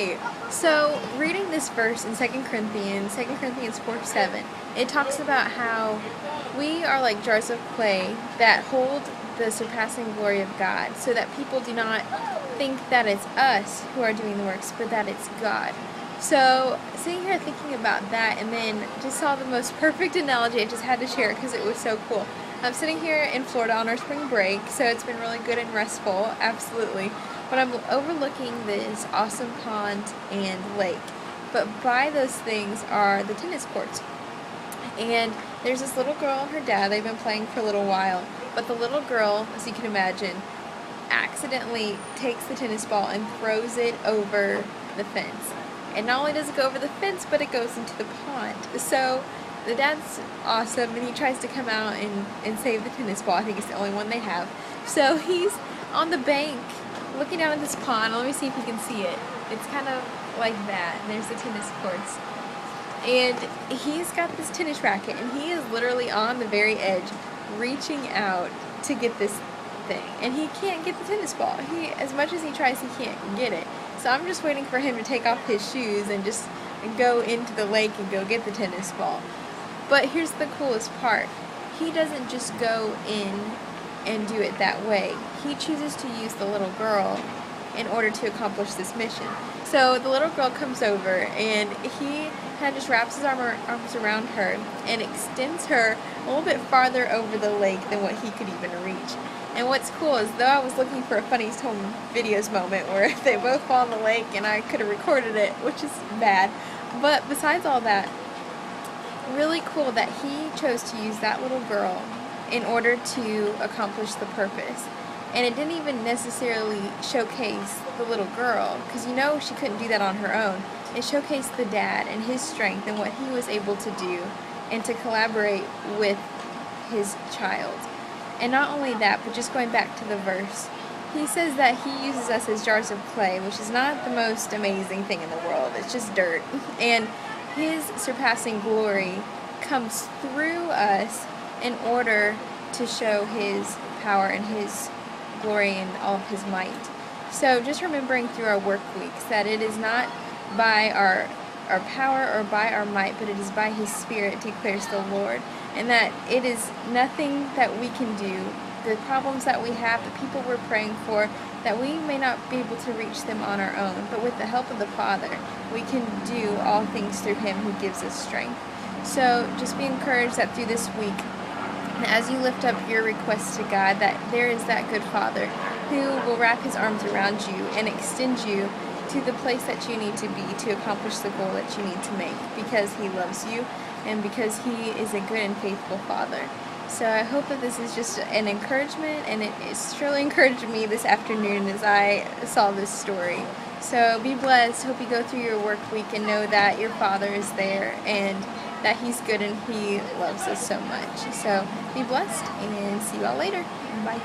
Hey, so reading this verse in Second Corinthians 4:7, it talks about how we are like jars of clay that hold the surpassing glory of God, so that people do not think that it's us who are doing the works, but that it's God. So sitting here thinking about that, and then just saw the most perfect analogy. I just had to share it because it was so cool. I'm sitting here in Florida on our spring break, so it's been really good and restful, absolutely. But I'm overlooking this awesome pond and lake. But by those things are the tennis courts. And there's this little girl and her dad. They've been playing for a little while. But the little girl, as you can imagine, accidentally takes the tennis ball and throws it over the fence. And not only does it go over the fence, but it goes into the pond. So the dad's awesome, and he tries to come out and save the tennis ball. I think it's the only one they have. So he's on the bank looking down at this pond. Let me see if you can see it. It's kind of like that. And there's the tennis courts. And he's got this tennis racket, and he is literally on the very edge, reaching out to get this thing. And he can't get the tennis ball. As much as he tries, he can't get it. So I'm just waiting for him to take off his shoes and just go into the lake and go get the tennis ball. But here's the coolest part. He doesn't just go in and do it that way. He chooses to use the little girl in order to accomplish this mission. So the little girl comes over, and he kind of just wraps his arms around her and extends her a little bit farther over the lake than what he could even reach. And what's cool is, though I was looking for a Funniest Home Videos moment where they both fall in the lake and I could have recorded it, which is bad, but besides all that, really cool that he chose to use that little girl in order to accomplish the purpose. And it didn't even necessarily showcase the little girl, because she couldn't do that on her own. It showcased the dad and his strength and what he was able to do, and to collaborate with his child. And not only that, but just going back to the verse, he says that he uses us as jars of clay, which is not the most amazing thing in the world. It's just dirt. And his surpassing glory comes through us in order to show his power and his glory and all of his might. So just remembering through our work weeks that it is not by our power or by our might, but it is by his Spirit, declares the Lord. And that it is nothing that we can do. The problems that we have, the people we're praying for, that we may not be able to reach them on our own, but with the help of the Father, we can do all things through him who gives us strength. So just be encouraged that through this week, as you lift up your requests to God, that there is that good Father who will wrap his arms around you and extend you to the place that you need to be to accomplish the goal that you need to make, because he loves you and because he is a good and faithful Father. So I hope that this is just an encouragement, and it's truly encouraged me this afternoon as I saw this story. So be blessed. Hope you go through your work week and know that your Father is there and that he's good and he loves us so much. So be blessed, and see you all later. Bye.